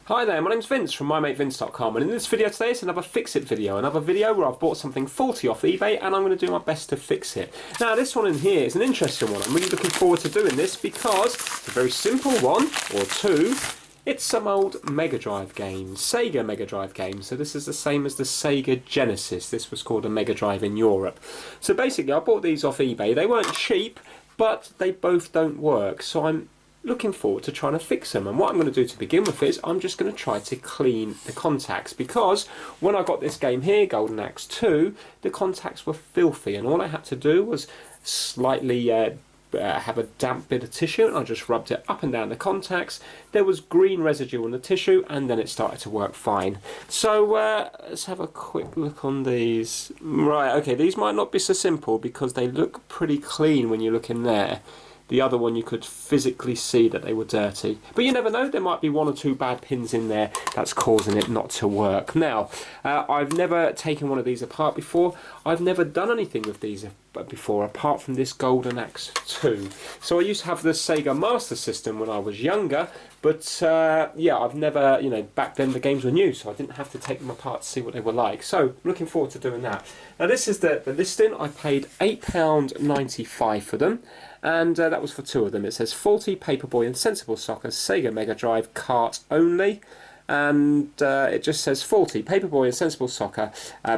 Hi there, my name's Vince from mymatevince.com, and in this video today it's another fix-it video, another video where I've bought something faulty off eBay and I'm going to do my best to fix it. Now this one in here is an interesting one. I'm really looking forward to doing this because it's a very simple one, or two. It's some old Mega Drive games, Sega Mega Drive games. So this is the same as the Sega Genesis. This was called a Mega Drive in Europe. So basically I bought these off eBay. They weren't cheap, but they both don't work. So I'm looking forward to trying to fix them, and what I'm going to do to begin with is I'm just going to try to clean the contacts, because when I got this game here, Golden Axe 2, the contacts were filthy, and all I had to do was slightly have a damp bit of tissue, and I just rubbed it up and down the contacts. There was green residue on the tissue, and then it started to work fine. So let's have a quick look on these. Right, okay, these might not be so simple because they look pretty clean when you look in there. The other one you could physically see that they were dirty. But you never know, there might be one or two bad pins in there that's causing it not to work. Now, I've never taken one of these apart before. I've never done anything with these before apart from this Golden Axe 2. So I used to have the Sega Master System when I was younger, but yeah, I've never, back then the games were new, so I didn't have to take them apart to see what they were like. So I'm looking forward to doing that. Now this is the listing. I paid £8.95 for them. And that was for two of them. It says faulty Paperboy and Sensible Soccer Sega Mega Drive cart only. And it just says faulty Paperboy and Sensible Soccer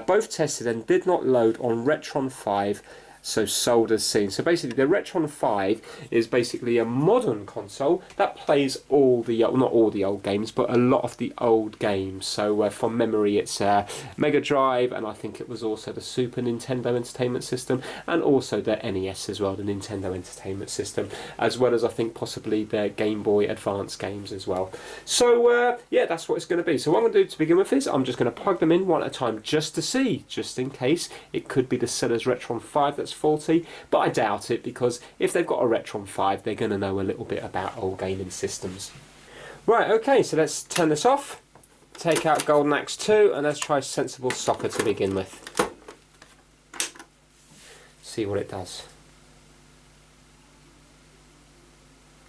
both tested and did not load on Retron 5, so sold as seen. So basically the Retron 5 is basically a modern console that plays all the, not all the old games, but a lot of the old games. So from memory it's Mega Drive, and I think it was also the Super Nintendo Entertainment System, and also the NES as well, the Nintendo Entertainment System, as well as I think possibly the Game Boy Advance games as well. So yeah, that's what it's going to be. So what I'm going to do to begin with is I'm just going to plug them in one at a time just to see, just in case. It could be the seller's Retron 5 that's faulty, but I doubt it, because if they've got a Retron 5 they're going to know a little bit about old gaming systems. Right, okay, so let's turn this off, take out Golden Axe 2, and let's try Sensible Soccer to begin with. See what it does.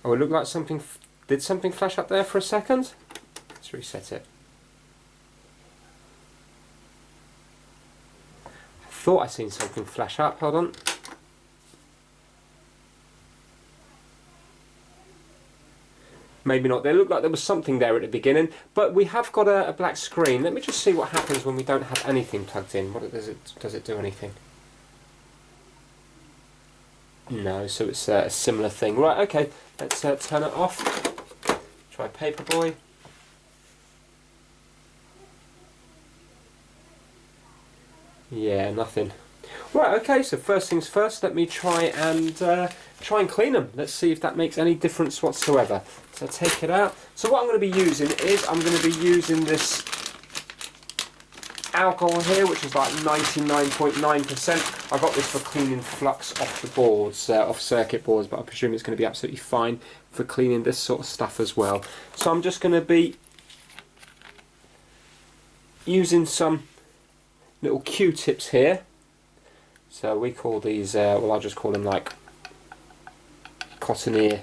Oh, it looked like something, did something flash up there for a second? Let's reset it. Thought I seen something flash up. Hold on. Maybe not. They looked like there was something there at the beginning, but we have got a black screen. Let me just see what happens when we don't have anything plugged in. What does it do anything? No, so it's a similar thing. Right, okay, let's turn it off. Try Paperboy. Yeah, nothing. Right, okay, so first things first, let me try and clean them. Let's see if that makes any difference whatsoever. So take it out. So what I'm going to be using is, I'm going to be using this alcohol here, which is like 99.9%. I got this for cleaning flux off the boards, off circuit boards, but I presume it's going to be absolutely fine for cleaning this sort of stuff as well. So I'm just going to be using some little Q-tips here. So we call these, well, I'll just call them like cotton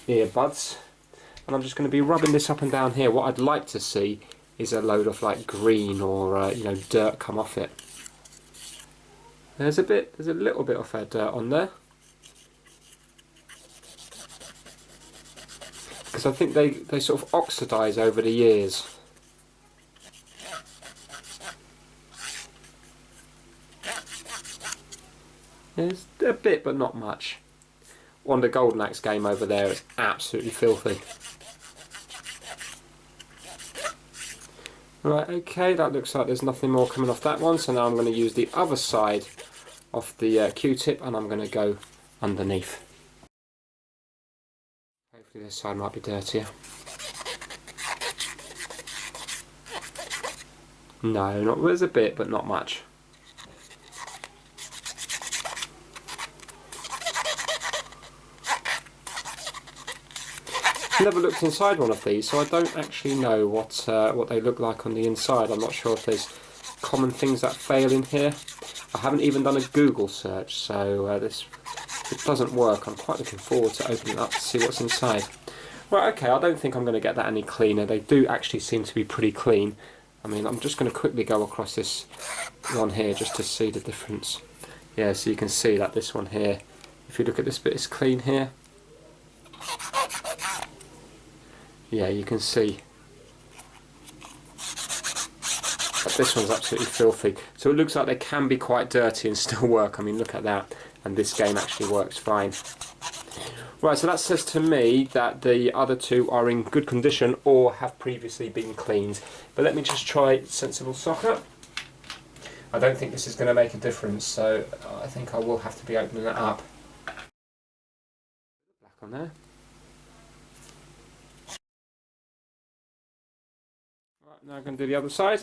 earbuds. And I'm just going to be rubbing this up and down here. What I'd like to see is a load of like green or dirt come off it. There's a little bit of dirt on there, because I think they sort of oxidize over the years. There's a bit, but not much. On the Golden Axe game over there, it's absolutely filthy. Right, okay, that looks like there's nothing more coming off that one, so now I'm going to use the other side of the Q-tip, and I'm going to go underneath. Hopefully this side might be dirtier. No, there's a bit, but not much. Never looked inside one of these, so I don't actually know what they look like on the inside. I'm not sure if there's common things that fail in here. I haven't even done a Google search, so if it doesn't work, I'm quite looking forward to opening it up to see what's inside. Right, okay, I don't think I'm going to get that any cleaner. They do actually seem to be pretty clean. I mean, I'm just going to quickly go across this one here just to see the difference. Yeah, so you can see that this one here, if you look at this bit, it's clean here. Yeah, you can see that this one's absolutely filthy. So it looks like they can be quite dirty and still work. I mean, look at that. And this game actually works fine. Right, so that says to me that the other two are in good condition or have previously been cleaned. But let me just try sensible socket. I don't think this is going to make a difference, so I think I will have to be opening it up. Black on there. Right, now I'm going to do the other side.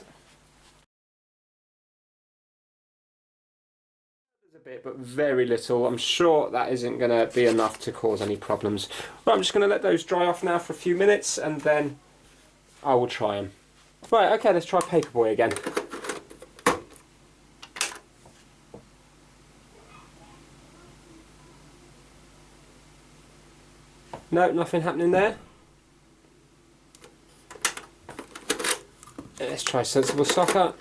There's a bit, but very little. I'm sure that isn't going to be enough to cause any problems. Right, I'm just going to let those dry off now for a few minutes, and then I will try them. Right, okay, let's try Paperboy again. No, nothing happening there. Let's try sensible socket.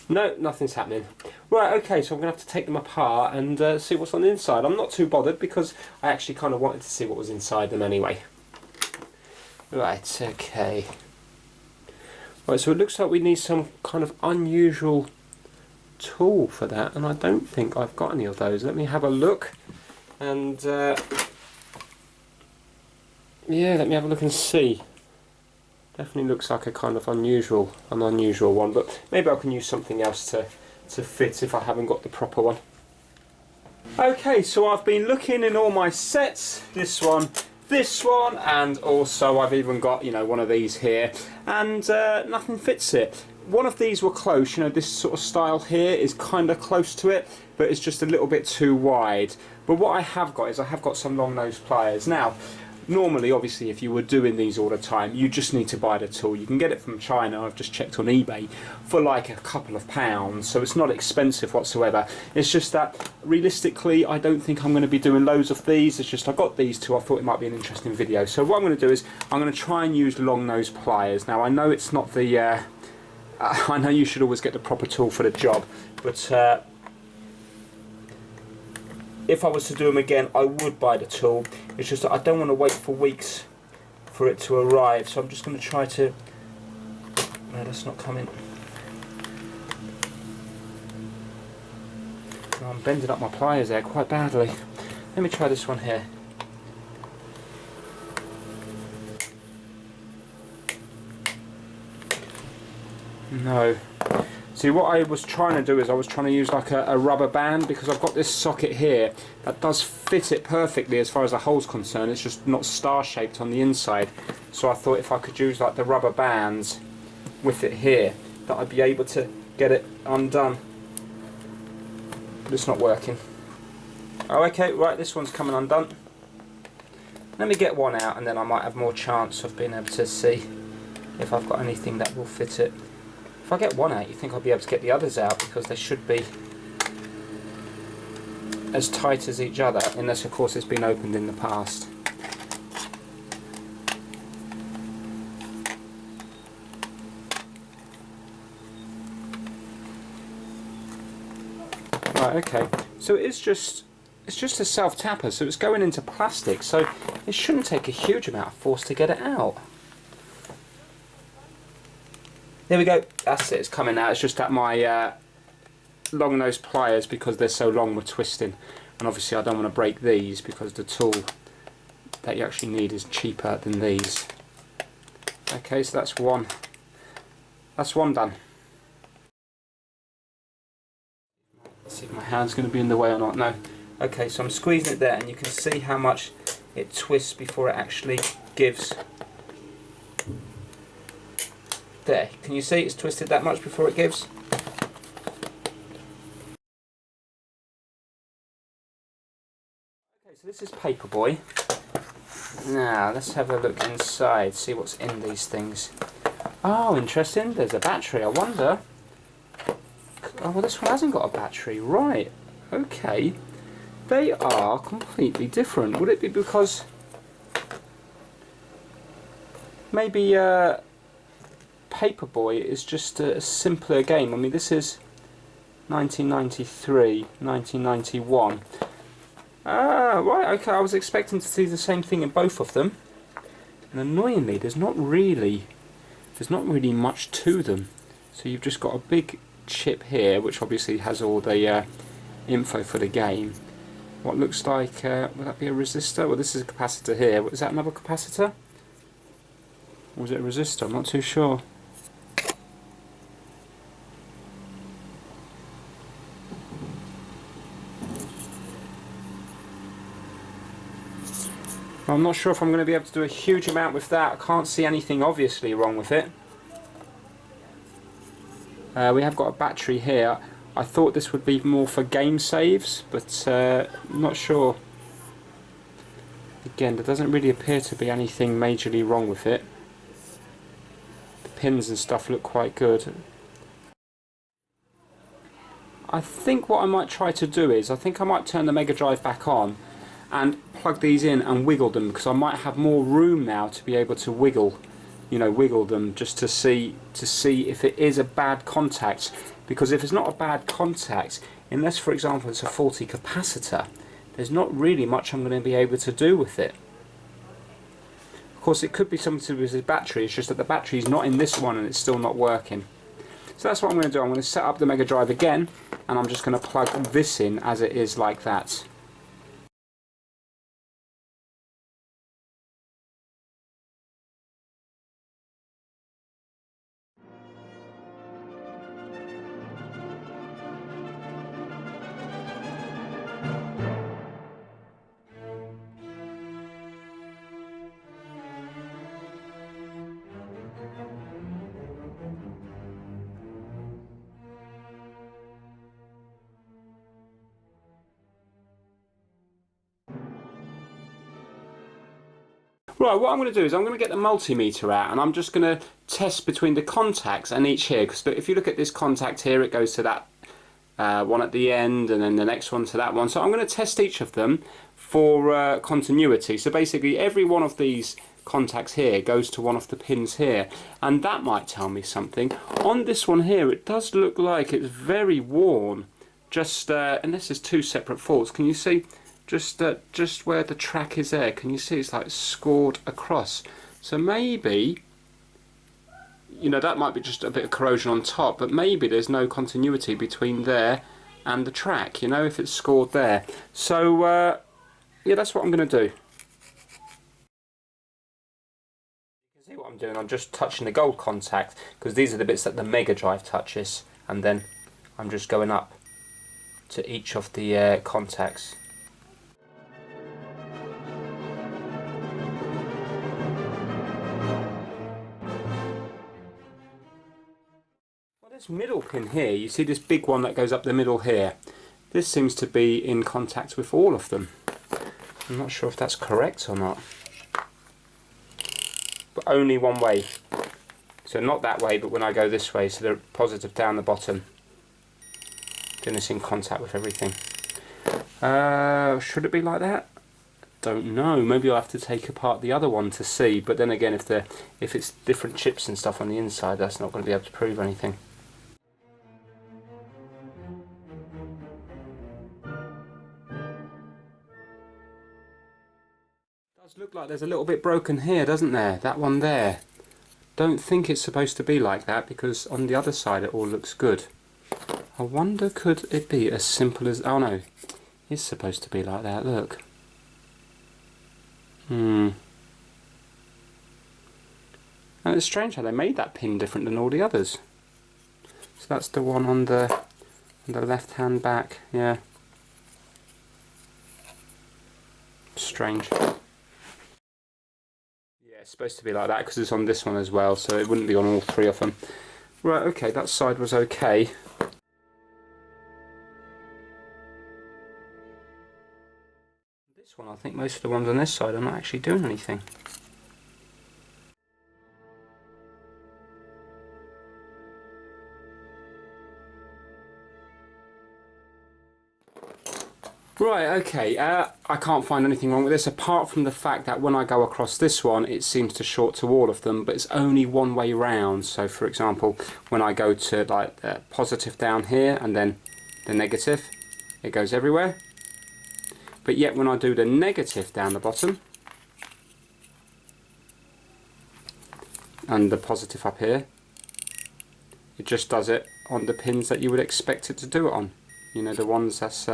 No, nothing's happening. Right, okay, so I'm going to have to take them apart and see what's on the inside. I'm not too bothered because I actually kind of wanted to see what was inside them anyway. Right, okay. Right, so it looks like we need some kind of unusual tool for that, and I don't think I've got any of those. Let me have a look, and yeah, let me have a look and see. Definitely looks like a kind of unusual one, but maybe I can use something else to fit if I haven't got the proper one. Okay, so I've been looking in all my sets, this one, and also I've even got, you know, one of these here, and nothing fits it. One of these were close, you know, this sort of style here is kind of close to it, but it's just a little bit too wide. But what I have got is I have got some long nose pliers. Now, normally, obviously, if you were doing these all the time, you just need to buy the tool. You can get it from China, I've just checked on eBay, for like a couple of pounds, so it's not expensive whatsoever. It's just that, realistically, I don't think I'm going to be doing loads of these. It's just I got these two, I thought it might be an interesting video. So what I'm going to do is, I'm going to try and use long nose pliers. Now, I know it's not the... I know you should always get the proper tool for the job, but if I was to do them again, I would buy the tool. It's just that I don't want to wait for weeks for it to arrive, so I'm just going to try to... No, that's not coming. Oh, I'm bending up my pliers there quite badly. Let me try this one here. No. See, what I was trying to do is I was trying to use like a rubber band, because I've got this socket here that does fit it perfectly as far as the hole's concerned. It's just not star shaped on the inside, so I thought if I could use like the rubber bands with it here that I'd be able to get it undone. But it's not working. Oh, okay, right, this one's coming undone. Let me get one out and then I might have more chance of being able to see if I've got anything that will fit it. If I get one out, you think I'll be able to get the others out, because they should be as tight as each other, unless of course it's been opened in the past. Right, okay, so it's just a self-tapper, so it's going into plastic, so it shouldn't take a huge amount of force to get it out. There we go, that's it, it's coming out. It's just that my long nose pliers, because they're so long, were twisting, and obviously I don't want to break these because the tool that you actually need is cheaper than these. Okay, so that's one done. Let's see if my hand's going to be in the way or not. No. Okay, so I'm squeezing it there, and you can see how much it twists before it actually gives. There, can you see it's twisted that much before it gives? Okay, so this is Paperboy. Now, let's have a look inside, see what's in these things. Oh, interesting, there's a battery. I wonder, Oh, well, this one hasn't got a battery. Right, okay. They are completely different. Would it be because maybe Paperboy is just a simpler game? I mean, this is 1993, 1991. Ah, right, okay, I was expecting to see the same thing in both of them. And annoyingly, there's not really much to them. So you've just got a big chip here, which obviously has all the info for the game. What looks like, would that be a resistor? Well, this is a capacitor here. Is that another capacitor? Or was it a resistor? I'm not too sure. I'm not sure if I'm going to be able to do a huge amount with that. I can't see anything obviously wrong with it. We have got a battery here. I thought this would be more for game saves, but I'm not sure. Again, there doesn't really appear to be anything majorly wrong with it. The pins and stuff look quite good. I think what I might try to do is, I think I might turn the Mega Drive back on and plug these in and wiggle them, because I might have more room now to be able to wiggle, you know, wiggle them just to see if it is a bad contact. Because if it's not a bad contact, unless for example it's a faulty capacitor, there's not really much I'm going to be able to do with it. Of course, it could be something to do with the battery. It's just that the battery is not in this one and it's still not working. So that's what I'm going to do. I'm going to set up the Mega Drive again, and I'm just going to plug this in as it is, like that. Right, what I'm going to do is I'm going to get the multimeter out, and I'm just going to test between the contacts and each here, because if you look at this contact here, it goes to that one at the end, and then the next one to that one. So I'm going to test each of them for continuity. So basically every one of these contacts here goes to one of the pins here, and that might tell me something. On this one here, it does look like it's very worn, just and this is two separate faults. Can you see? Just where the track is there, can you see it's like scored across? So maybe, you know, that might be just a bit of corrosion on top, but maybe there's no continuity between there and the track, you know, if it's scored there. So yeah, that's what I'm going to do. You can see what I'm doing. I'm just touching the gold contact, because these are the bits that the Mega Drive touches, and then I'm just going up to each of the contacts. This middle pin here, you see this big one that goes up the middle here, this seems to be in contact with all of them. I'm not sure if that's correct or not, but only one way, so not that way, but when I go this way, so they're positive down the bottom, then it's in contact with everything. Should it be like that? Don't know, maybe I'll have to take apart the other one to see, but then again, if it's different chips and stuff on the inside, that's not going to be able to prove anything. Does look like there's a little bit broken here, doesn't there? That one there. Don't think it's supposed to be like that, because on the other side it all looks good. I wonder, could it be as simple as... oh no, it's supposed to be like that, look. And it's strange how they made that pin different than all the others. So that's the one on the left hand back, yeah. Strange. Yeah, it's supposed to be like that because it's on this one as well, so it wouldn't be on all three of them. Right, okay, that side was okay. This one, I think most of the ones on this side are not actually doing anything. Right, okay, I can't find anything wrong with this apart from the fact that when I go across this one it seems to short to all of them, but it's only one way round. So for example, when I go to like the positive down here and then the negative, it goes everywhere. But yet when I do the negative down the bottom and the positive up here, it just does it on the pins that you would expect it to do it on. You know, the ones that's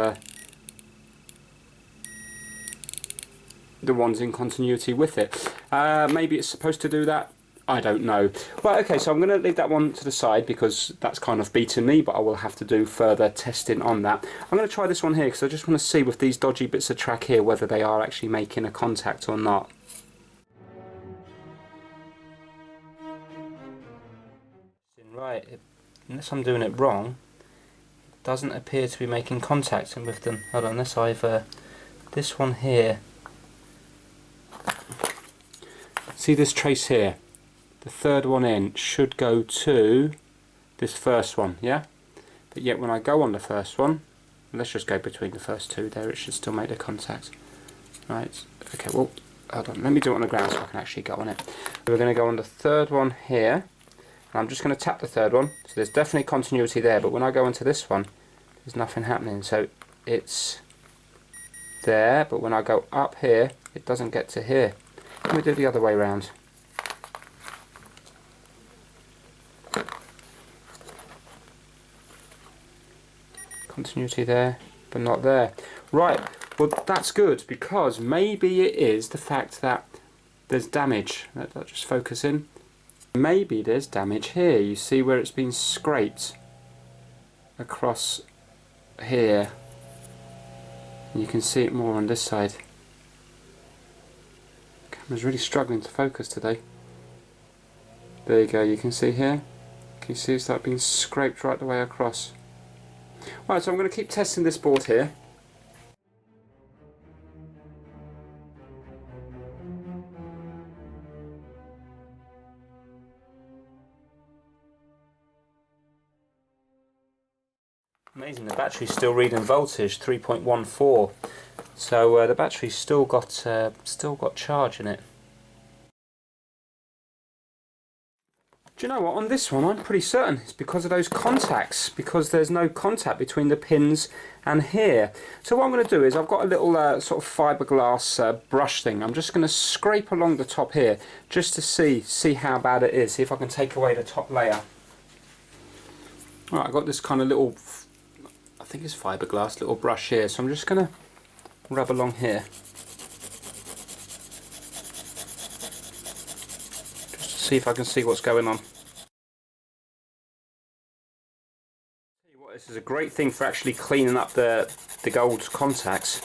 the ones in continuity with it. Maybe it's supposed to do that, I don't know. Right, okay, so I'm going to leave that one to the side because that's kind of beaten me, but I will have to do further testing on that. I'm going to try this one here because I just want to see with these dodgy bits of track here whether they are actually making a contact or not. Right, unless I'm doing it wrong, it doesn't appear to be making contact with them. Hold on, unless I've this one here. See this trace here? The third one in should go to this first one, yeah? But yet when I go on the first one, let's just go between the first two there, it should still make the contact. Right, okay, well, hold on, let me do it on the ground so I can actually go on it. We're going to go on the third one here, and I'm just going to tap the third one, so there's definitely continuity there, but when I go into this one, there's nothing happening, so it's there, but when I go up here, it doesn't get to here. Let me do it the other way around. Continuity there, but not there. Right, well that's good because maybe it is the fact that there's damage. Let that just focus in. Maybe there's damage here. You see where it's been scraped across here. You can see it more on this side. Camera's really struggling to focus today. There you go, you can see here. Can you see it's like being scraped right the way across. Right, so I'm going to keep testing this board here. Amazing, the battery's still reading voltage 3.14, so the battery's still got charge in it. Do you know what, on this one I'm pretty certain it's because of those contacts, because there's no contact between the pins and here. So what I'm going to do is I've got a little sort of fiberglass brush thing. I'm just going to scrape along the top here just to see how bad it is, see if I can take away the top layer. Right, I've got this kind of little, I think it's fiberglass, little brush here, so I'm just going to rub along here. See if I can see what's going on. This is a great thing for actually cleaning up the gold contacts.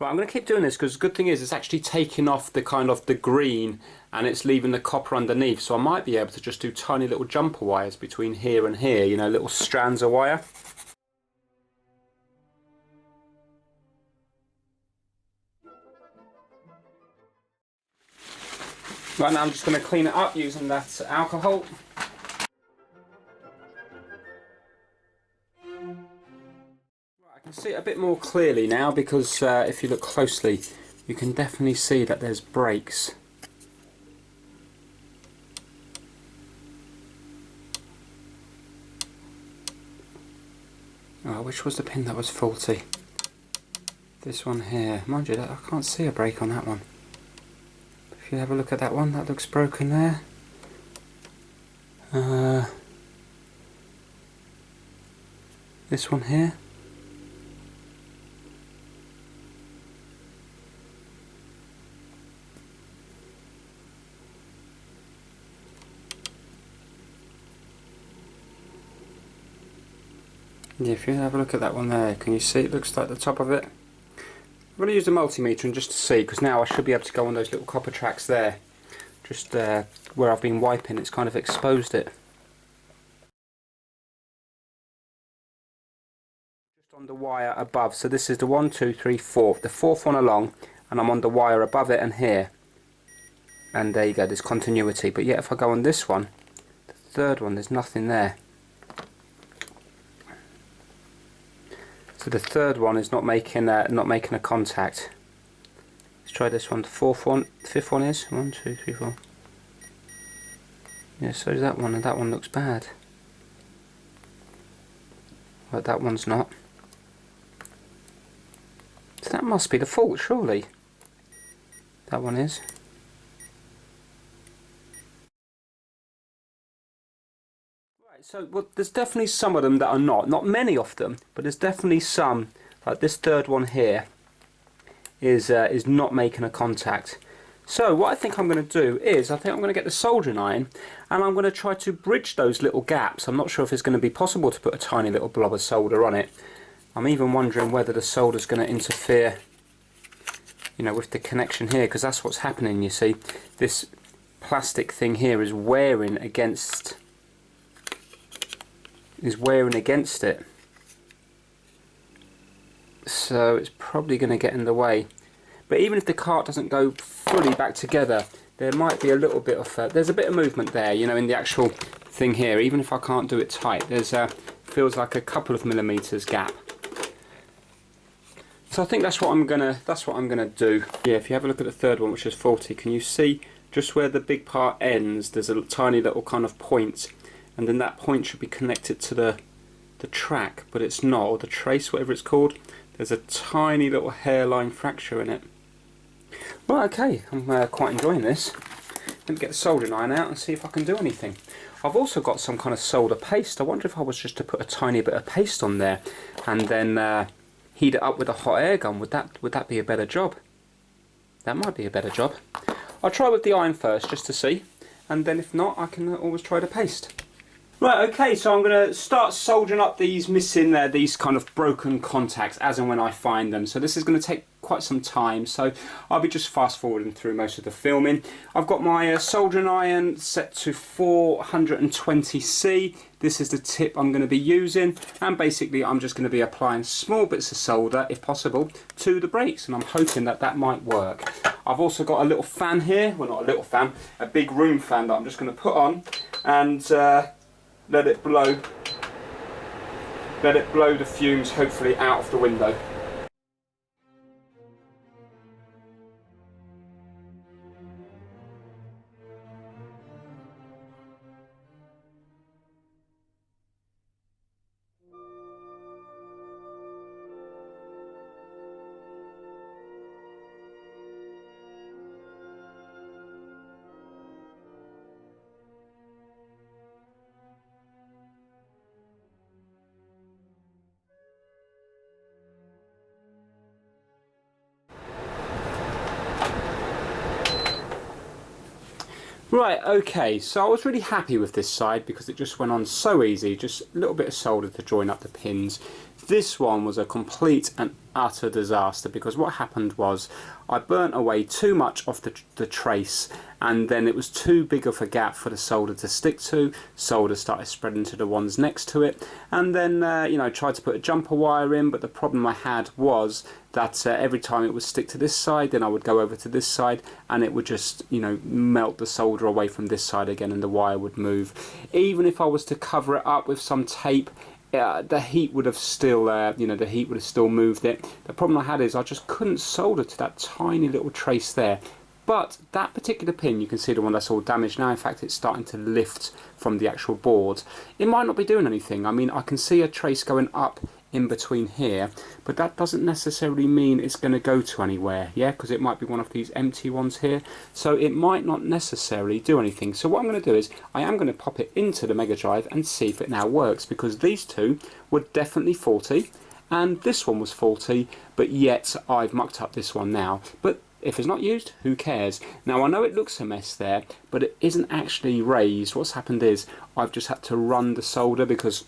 Right, I'm going to keep doing this because the good thing is it's actually taking off the kind of the green and it's leaving the copper underneath, so I might be able to just do tiny little jumper wires between here and here, you know, little strands of wire. Right, now I'm just going to clean it up using that alcohol. Right, I can see it a bit more clearly now because if you look closely you can definitely see that there's breaks. Oh, which was the pin that was faulty? This one here. Mind you, I can't see a break on that one. If you have a look at that one, that looks broken there. This one here. Yeah, if you have a look at that one there, can you see it looks like the top of it? I'm going to use the multimeter and just to see, because now I should be able to go on those little copper tracks there. Just where I've been wiping, it's kind of exposed it. Just on the wire above, so this is the 1, 2, 3, 4, the fourth one along, and I'm on the wire above it and here. And there you go, there's continuity, but yet if I go on this one, the third one, there's nothing there. So the third one is not making a contact. Let's try this one. The fifth one is 1, 2, 3, 4. Yeah, so is that one, and that one looks bad. But that one's not. So that must be the fault, surely. That one is. Right, so well, there's definitely some of them that are not many of them, but there's definitely some. Like this third one here is not making a contact. So what I think I'm going to do is, I think I'm going to get the soldering iron and I'm going to try to bridge those little gaps. I'm not sure if it's going to be possible to put a tiny little blob of solder on it. I'm even wondering whether the solder's going to interfere, you know, with the connection here, because that's what's happening, you see. This plastic thing here is wearing against it. So it's probably going to get in the way. But even if the cart doesn't go fully back together, there might be a little bit of there's a bit of movement there, you know, in the actual thing here. Even if I can't do it tight, there's feels like a couple of millimeters gap. So I think that's what I'm gonna do. Yeah, if you have a look at the third one, which is 40, can you see just where the big part ends? There's a tiny little kind of point, and then that point should be connected to the track, but it's not, or the trace, whatever it's called. There's a tiny little hairline fracture in it. Well, okay, I'm quite enjoying this. Let me get the soldering iron out and see if I can do anything. I've also got some kind of solder paste. I wonder if I was just to put a tiny bit of paste on there and then heat it up with a hot air gun. Would that be a better job? That might be a better job. I'll try with the iron first just to see, and then if not, I can always try the paste. Right, okay, so I'm going to start soldering up these these kind of broken contacts as and when I find them. So this is going to take quite some time, so I'll be just fast forwarding through most of the filming. I've got my soldering iron set to 420C. This is the tip I'm going to be using, and basically I'm just going to be applying small bits of solder, if possible, to the brakes, and I'm hoping that that might work. I've also got a little fan here, well not a little fan, a big room fan that I'm just going to put on and let it blow the fumes hopefully out of the window. Right, okay, so I was really happy with this side because it just went on so easy, just a little bit of solder to join up the pins. This one was a complete and utter disaster because what happened was I burnt away too much of the trace, and then it was too big of a gap for the solder to stick to. Solder started spreading to the ones next to it, and then you know, tried to put a jumper wire in, but the problem I had was that every time it would stick to this side, then I would go over to this side and it would just, you know, melt the solder away from this side again and the wire would move. Even if I was to cover it up with some tape, the heat would have still, you know, the heat would have still moved it. The problem I had is I just couldn't solder to that tiny little trace there. But that particular pin, you can see the one that's all damaged now. In fact, it's starting to lift from the actual board. It might not be doing anything. I mean, I can see a trace going up in between here, but that doesn't necessarily mean it's going to go to anywhere, yeah, because it might be one of these empty ones here, so it might not necessarily do anything. So what I'm going to do is I am going to pop it into the Mega Drive and see if it now works, because these two were definitely faulty and this one was faulty, but yet I've mucked up this one now. But if it's not used, who cares? Now I know it looks a mess there, but it isn't actually raised. What's happened is I've just had to run the solder because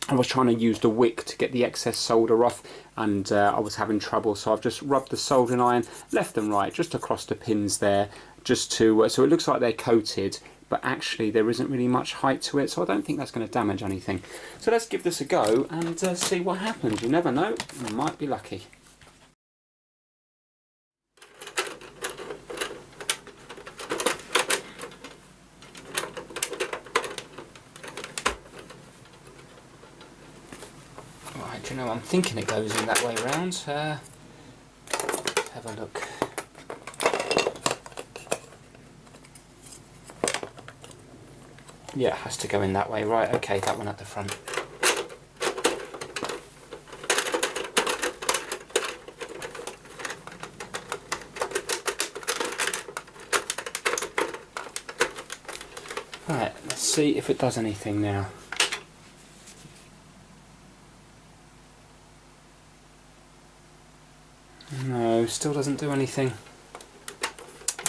I was trying to use the wick to get the excess solder off, and I was having trouble, so I've just rubbed the soldering iron left and right just across the pins there, just to so it looks like they're coated, but actually there isn't really much height to it, so I don't think that's going to damage anything. So let's give this a go and see what happens. You never know, you might be lucky. Do you know, I'm thinking it goes in that way round. Let's have a look. Yeah, it has to go in that way. Right, okay, that one at the front. Right, let's see if it does anything now. No, still doesn't do anything.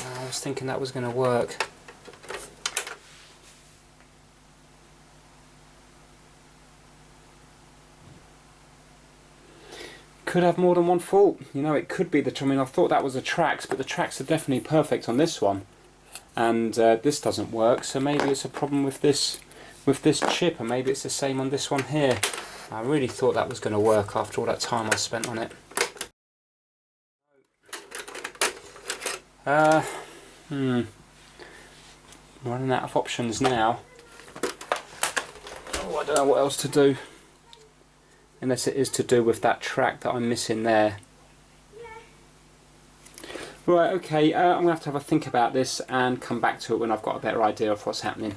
I was thinking that was going to work. Could have more than one fault. You know, it could be the... I mean, I thought that was the tracks, but the tracks are definitely perfect on this one. And this doesn't work, so maybe it's a problem with this chip, and maybe it's the same on this one here. I really thought that was going to work after all that time I spent on it. Running out of options now. Oh, I don't know what else to do. Unless it is to do with that track that I'm missing there. Right, okay, I'm going to have a think about this and come back to it when I've got a better idea of what's happening.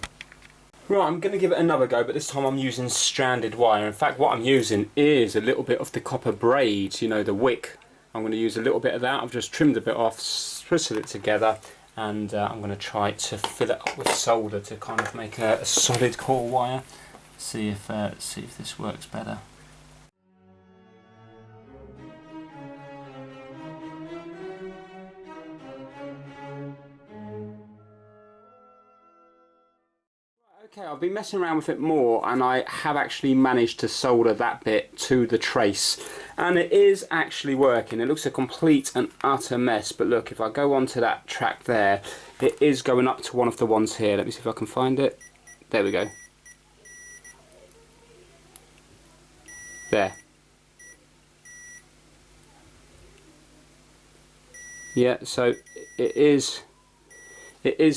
Right, I'm going to give it another go, but this time I'm using stranded wire. In fact, what I'm using is a little bit of the copper braid, you know, the wick. I'm going to use a little bit of that. I've just trimmed a bit off, twisted it together, and I'm going to try to fill it up with solder to kind of make a solid core wire. See if this works better. Okay, I've been messing around with it more, and I have actually managed to solder that bit to the trace, and it is actually working. It looks a complete and utter mess, but look, if I go onto that track there, it is going up to one of the ones here. Let me see if I can find it. There we go. There. Yeah, so it is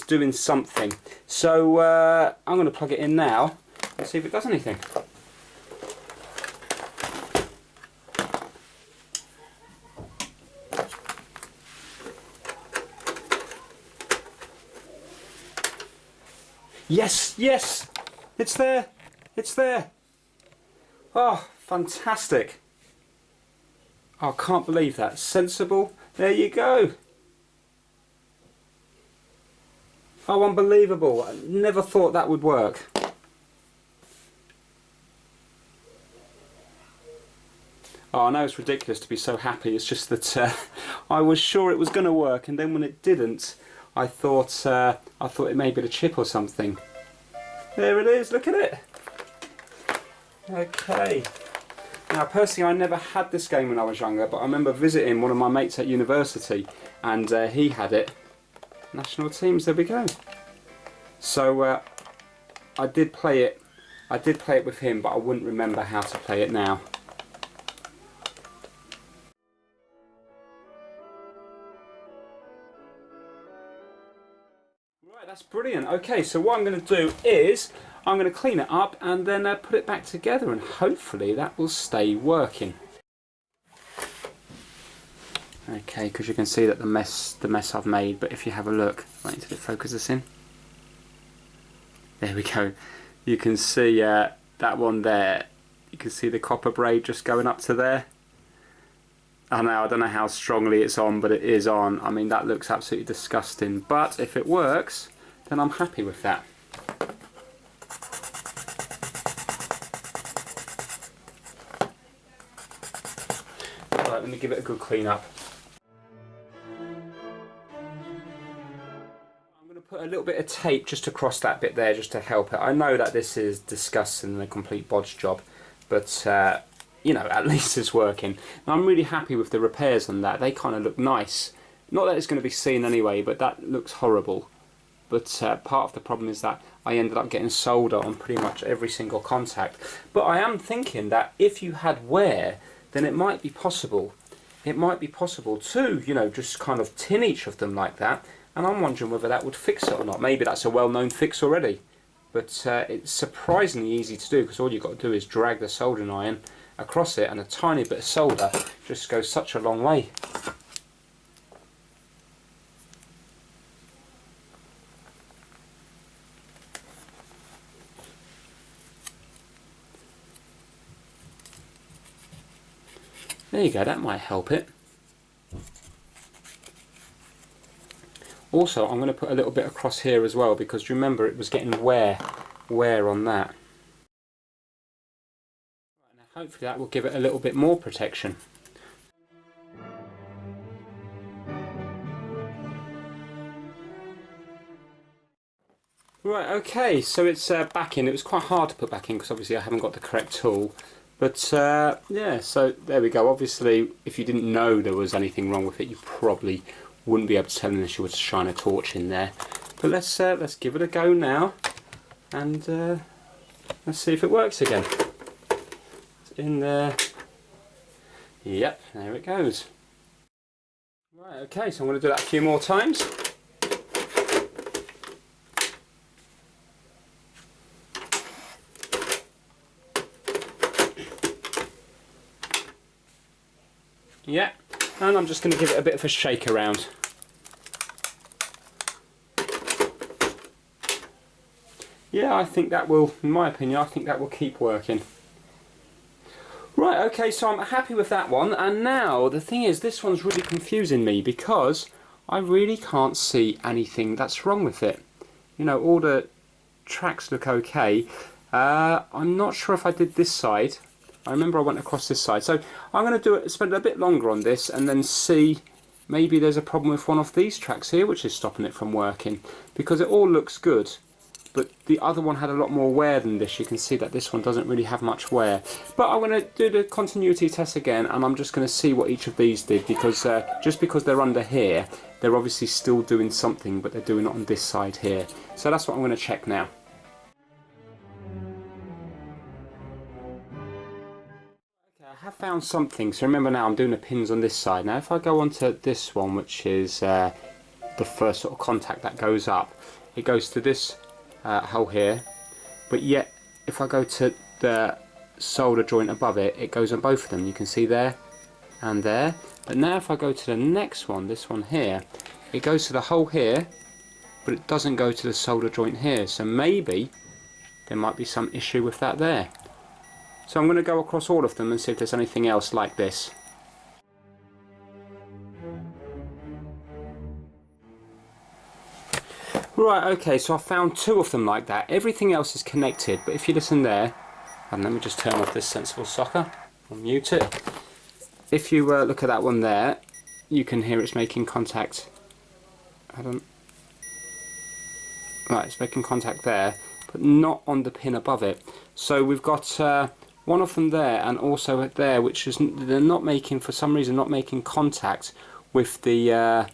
doing something. So I'm going to plug it in now and see if it does anything. Yes, yes, it's there, it's there. Oh, fantastic. Oh, I can't believe that. Sensible, there you go. Oh, unbelievable. I never thought that would work. Oh, I know it's ridiculous to be so happy. It's just that I was sure it was going to work, and then when it didn't, I thought it may be the chip or something. There it is. Look at it. Okay. Now, personally, I never had this game when I was younger, but I remember visiting one of my mates at university, and he had it. National teams, there we go. So I did play it with him, but I wouldn't remember how to play it now. Right, that's brilliant. Okay, so what I'm going to do is I'm going to clean it up and then put it back together, and hopefully that will stay working. Okay, because you can see that the mess I've made, but if you have a look, wait until it focuses in. There we go. You can see that one there. You can see the copper braid just going up to there. I don't know how strongly it's on, but it is on. I mean, that looks absolutely disgusting. But if it works, then I'm happy with that. Right, let me give it a good clean up. Put a little bit of tape just across that bit there just to help it. I know that this is disgusting and a complete bodge job, but you know, at least it's working. And I'm really happy with the repairs on that. They kind of look nice. Not that it's going to be seen anyway, but that looks horrible. But part of the problem is that I ended up getting solder on pretty much every single contact. But I am thinking that if you had wear, then it might be possible. It might be possible to, you know, just kind of tin each of them like that. And I'm wondering whether that would fix it or not. Maybe that's a well-known fix already. But it's surprisingly easy to do, because all you've got to do is drag the soldering iron across it, and a tiny bit of solder just goes such a long way. There you go, that might help it. Also, I'm going to put a little bit across here as well, because remember it was getting wear on that. Now hopefully that will give it a little bit more protection. Right, okay, so it's back in. It was quite hard to put back in because obviously I haven't got the correct tool. But yeah, so there we go. Obviously, if you didn't know there was anything wrong with it, you probably wouldn't be able to tell unless you were to shine a torch in there. But let's give it a go now, and let's see if it works again. It's in there. Yep, there it goes. Right, okay, so I'm going to do that a few more times. Yeah, and I'm just going to give it a bit of a shake around. Yeah, I think that will, in my opinion, I think that will keep working. Right, okay, so I'm happy with that one, and now the thing is, this one's really confusing me because I really can't see anything that's wrong with it. You know, all the tracks look okay. I'm not sure if I did this side. I remember I went across this side, so I'm going to spend a bit longer on this and then see maybe there's a problem with one of these tracks here which is stopping it from working, because it all looks good, but the other one had a lot more wear than this. You can see that this one doesn't really have much wear. But I'm going to do the continuity test again, and I'm just going to see what each of these did, because just because they're under here, they're obviously still doing something, but they're doing it on this side here. So that's what I'm going to check now. I have found something. So remember, now I'm doing the pins on this side. Now if I go onto this one, which is the first sort of contact that goes up, it goes to this hole here, but yet if I go to the solder joint above it, it goes on both of them. You can see there and there. But now if I go to the next one, this one here, it goes to the hole here, but it doesn't go to the solder joint here. So maybe there might be some issue with that there. So I'm going to go across all of them and see if there's anything else like this. Right, okay, so I found two of them like that. Everything else is connected, but if you listen there, and let me just turn off this sensible socker, I'll mute it. If you look at that one there, you can hear it's making contact. Right, it's making contact there, but not on the pin above it. So we've got one of them there, and also there, which is they're not making, for some reason, not making contact with the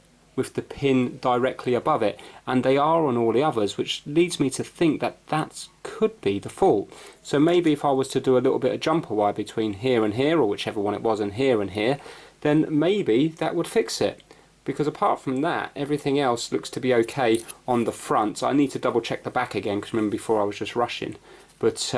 pin directly above it, and they are on all the others, which leads me to think that that could be the fault. So maybe if I was to do a little bit of jumper wire between here and here, or whichever one it was, and here, then maybe that would fix it. Because apart from that, everything else looks to be okay on the front. So I need to double check the back again, because remember before I was just rushing. But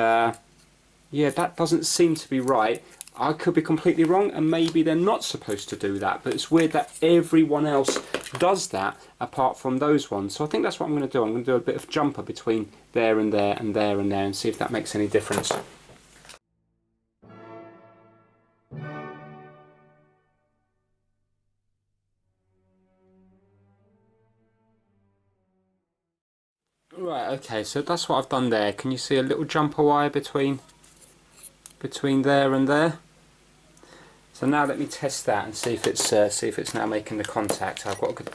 yeah, that doesn't seem to be right. I could be completely wrong, and maybe they're not supposed to do that, but it's weird that everyone else does that apart from those ones. So I think that's what I'm going to do. I'm going to do a bit of jumper between there and there and there and there, and see if that makes any difference. Right, okay, so that's what I've done there. Can you see a little jumper wire between there and there? So now let me test that and see if it's now making the contact. I've got to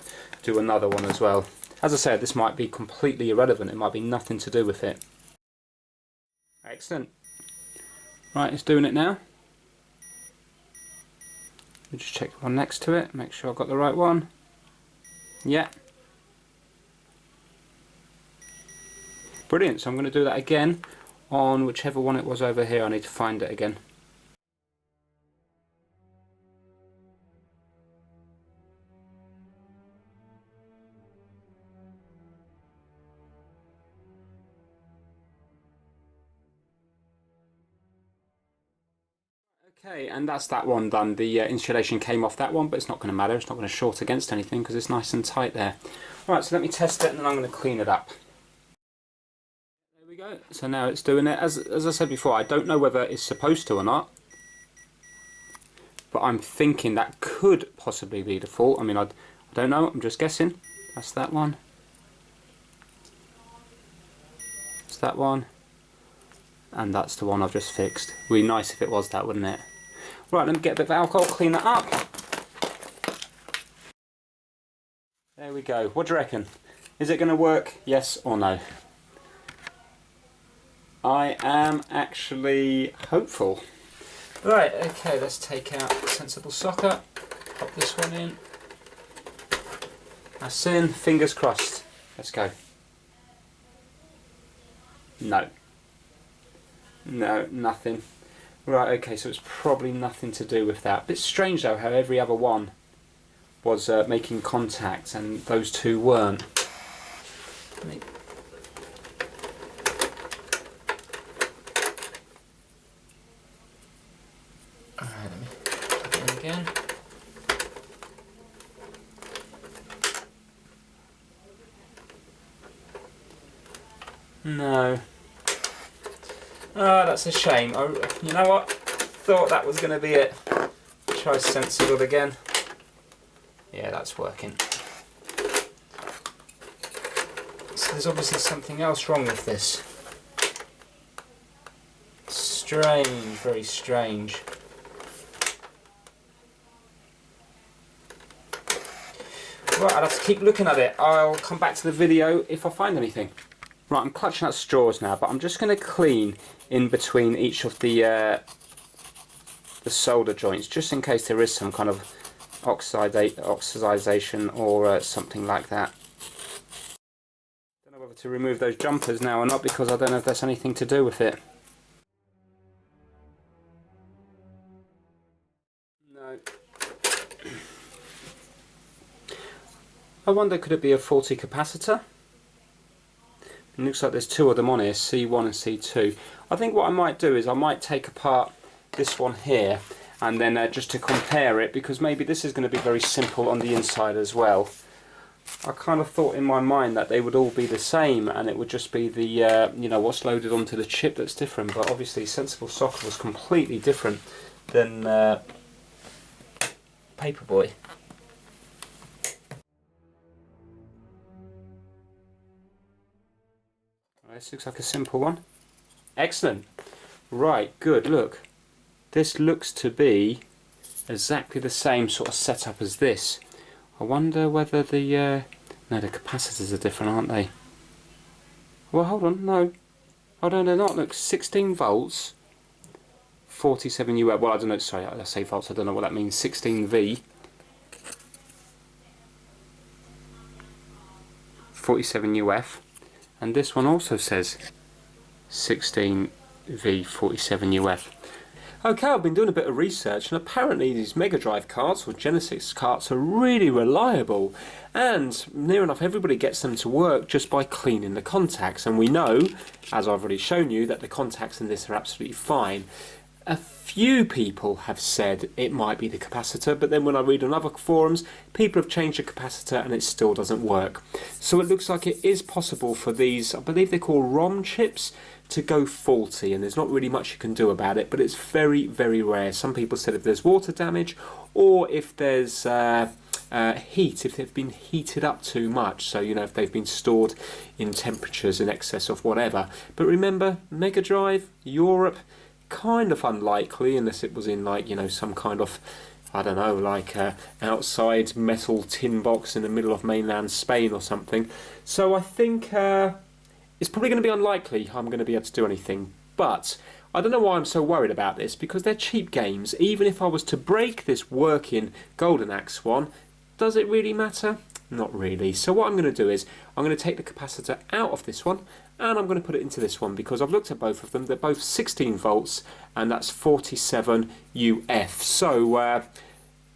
do another one as well. As I said, this might be completely irrelevant. It might be nothing to do with it. Excellent. Right, it's doing it now. Let me just check the one next to it, make sure I've got the right one. Yeah. Brilliant, so I'm going to do that again on whichever one it was over here. I need to find it again. Okay, and that's that one done. The insulation came off that one, but it's not going to matter. It's not going to short against anything because it's nice and tight there. Alright, so let me test it and then I'm going to clean it up. There we go. So now it's doing it. As I said before, I don't know whether it's supposed to or not, but I'm thinking that could possibly be the fault. I mean, I don't know. I'm just guessing. That's that one. That's that one. And that's the one I've just fixed. Really nice if it was that, wouldn't it? Right, let me get a bit of alcohol, clean that up. There we go. What do you reckon? Is it going to work? Yes or no? I am actually hopeful. Right, okay, let's take out the sensible socket. Pop this one in. That's in. Fingers crossed. Let's go. No. No, nothing. Right, okay, so it's probably nothing to do with that. Bit strange though how every other one was making contact and those two weren't. Alright, let me plug it in again. No. Oh, that's a shame. You know what? Thought that was going to be it. Try sensible again. Yeah, that's working. So there's obviously something else wrong with this. Strange, very strange. Right, I'll have to keep looking at it. I'll come back to the video if I find anything. Right, I'm clutching at straws now, but I'm just going to clean in between each of the solder joints, just in case there is some kind of oxidization or something like that. Don't know whether to remove those jumpers now or not, because I don't know if that's anything to do with it. No. I wonder, could it be a faulty capacitor? It looks like there's two of them on here, C1 and C2. I think what I might do is I might take apart this one here and then just to compare it, because maybe this is going to be very simple on the inside as well. I kind of thought in my mind that they would all be the same and it would just be the you know, what's loaded onto the chip that's different, but obviously Sensible Socket was completely different than Paperboy. This looks like a simple one. Excellent. Right, good. Look, this looks to be exactly the same sort of setup as this. I wonder whether the no, the capacitors are different, aren't they? Well, hold on, no. Oh no, they're not. Look, 16 volts, 47 UF. Well, I don't know. Sorry, I say volts. I don't know what that means. 16 V, 47 UF. And this one also says 16V47 UF. Okay, I've been doing a bit of research and apparently these Mega Drive carts or Genesis carts are really reliable, and near enough everybody gets them to work just by cleaning the contacts, and we know, as I've already shown you, that the contacts in this are absolutely fine. A few people have said it might be the capacitor, but then when I read on other forums, people have changed the capacitor and it still doesn't work. So it looks like it is possible for these, I believe they're called ROM chips, to go faulty, and there's not really much you can do about it, but it's very, very rare. Some people said if there's water damage or if there's heat, if they've been heated up too much, so you know, if they've been stored in temperatures in excess of whatever. But remember, Mega Drive, Europe, kind of unlikely unless it was in, like, you know, some kind of, I don't know, like outside metal tin box in the middle of mainland Spain or something. So I think it's probably going to be unlikely I'm going to be able to do anything. But I don't know why I'm so worried about this, because they're cheap games. Even if I was to break this working Golden Axe one, does it really matter? Not really. So what I'm going to do is I'm going to take the capacitor out of this one and I'm going to put it into this one, because I've looked at both of them. They're both 16 volts and that's 47 UF. So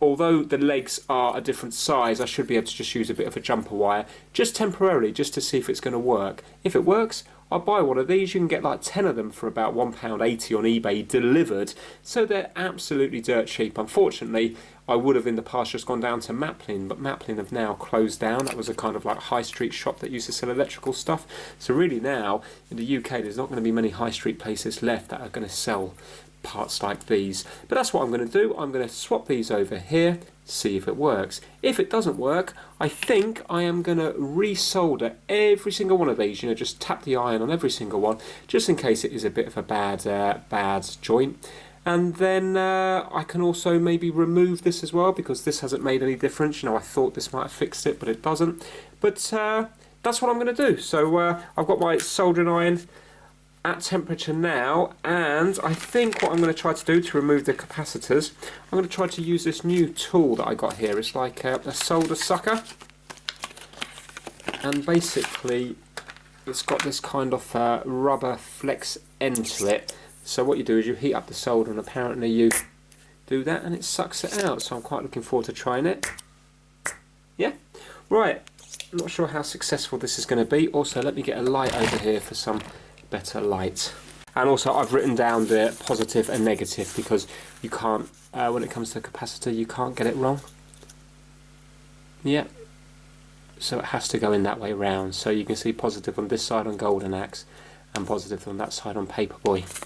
although the legs are a different size, I should be able to just use a bit of a jumper wire just temporarily, just to see if it's going to work. If it works, I'll buy one of these. You can get like 10 of them for about £1.80 on eBay delivered, so they're absolutely dirt cheap. Unfortunately, I would have in the past just gone down to Maplin, but Maplin have now closed down. That was a kind of like high street shop that used to sell electrical stuff. So really now, in the UK, there's not going to be many high street places left that are going to sell parts like these. But that's what I'm going to do. I'm going to swap these over here, see if it works. If it doesn't work, I think I am going to resolder every single one of these. You know, just tap the iron on every single one, just in case it is a bit of a bad joint. And then I can also maybe remove this as well, because this hasn't made any difference. You know, I thought this might have fixed it, but it doesn't. But that's what I'm going to do. So I've got my soldering iron at temperature now, and I think what I'm going to try to do to remove the capacitors, I'm going to try to use this new tool that I got here. It's like a solder sucker, and basically it's got this kind of rubber flex end to it. So what you do is you heat up the solder, and apparently you do that and it sucks it out. So I'm quite looking forward to trying it. Yeah, right, I'm not sure how successful this is going to be. Also, let me get a light over here for some better light. And also I've written down the positive and negative, because you can't, when it comes to a capacitor, you can't get it wrong. Yeah, so it has to go in that way round. So you can see positive on this side on Golden Axe and positive on that side on Paperboy.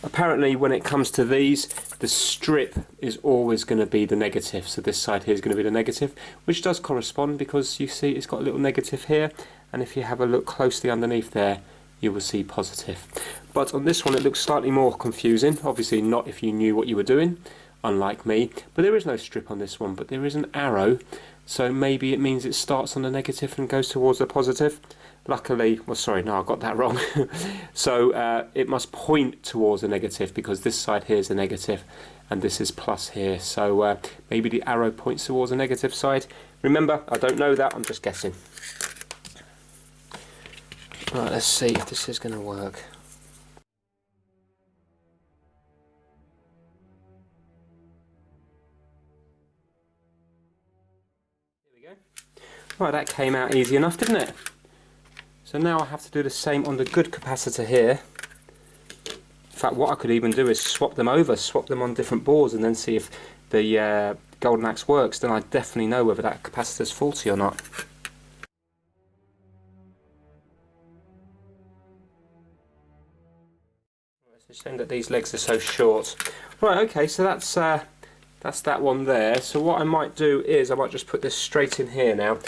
Apparently when it comes to these, the strip is always going to be the negative. So this side here is going to be the negative, which does correspond, because you see it's got a little negative here, and if you have a look closely underneath there, you will see positive. But on this one it looks slightly more confusing. Obviously not if you knew what you were doing, unlike me. But there is no strip on this one, but there is an arrow. So maybe it means it starts on the negative and goes towards the positive. Luckily, well sorry, no, I got that wrong. So it must point towards the negative, because this side here is the negative and this is plus here. So maybe the arrow points towards the negative side. Remember, I don't know that, I'm just guessing. Right, let's see if this is going to work. Here we go. Right, that came out easy enough, didn't it? So now I have to do the same on the good capacitor here. In fact, what I could even do is swap them over, swap them on different boards, and then see if the Golden Axe works. Then I definitely know whether that capacitor's faulty or not. It's a shame that these legs are so short. Right, okay, so that's that one there. So what I might do is I might just put this straight in here now.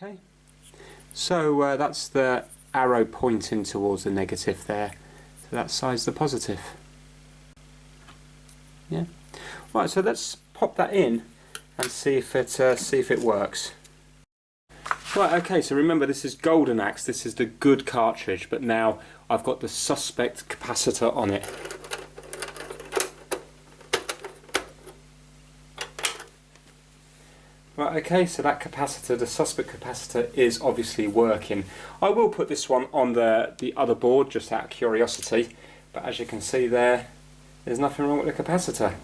Okay. So that's the arrow pointing towards the negative there. So that side's the positive. Yeah. Right. So let's pop that in and see if it works. Right. Okay. So remember, this is Golden Axe. This is the good cartridge, but now I've got the suspect capacitor on it. Right, okay, so that capacitor, the suspect capacitor, is obviously working. I will put this one on the other board just out of curiosity, but as you can see there, there's nothing wrong with the capacitor.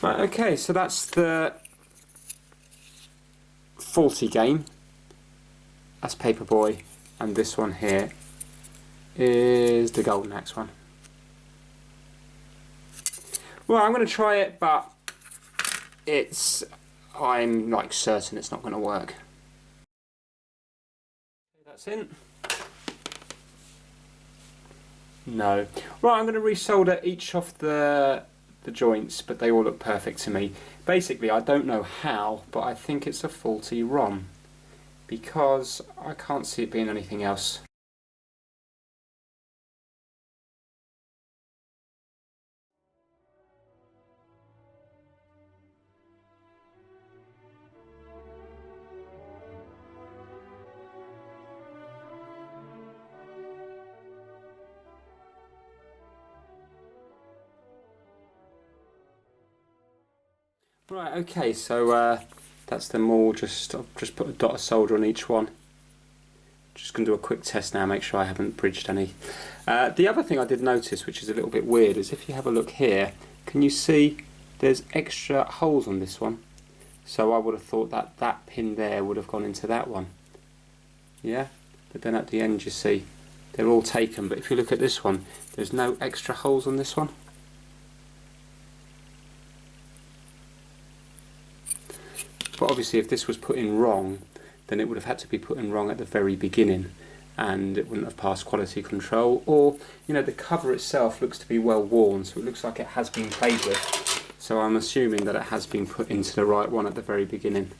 Right, okay, so that's the faulty game. That's Paperboy, and this one here is the Golden Axe one. Well, I'm going to try it, but I'm like certain it's not going to work. That's in. No. Right, I'm going to resolder each of the joints, but they all look perfect to me. Basically, I don't know how, but I think it's a faulty ROM, because I can't see it being anything else. Right, okay, so that's them all. I've just put a dot of solder on each one. Just going to do a quick test now, make sure I haven't bridged any. The other thing I did notice, which is a little bit weird, is if you have a look here, can you see there's extra holes on this one? So I would have thought that that pin there would have gone into that one. Yeah? But then at the end you see they're all taken, but if you look at this one, there's no extra holes on this one. But obviously if this was put in wrong, then it would have had to be put in wrong at the very beginning, and it wouldn't have passed quality control. Or, you know, the cover itself looks to be well worn, so it looks like it has been played with. So I'm assuming that it has been put into the right one at the very beginning.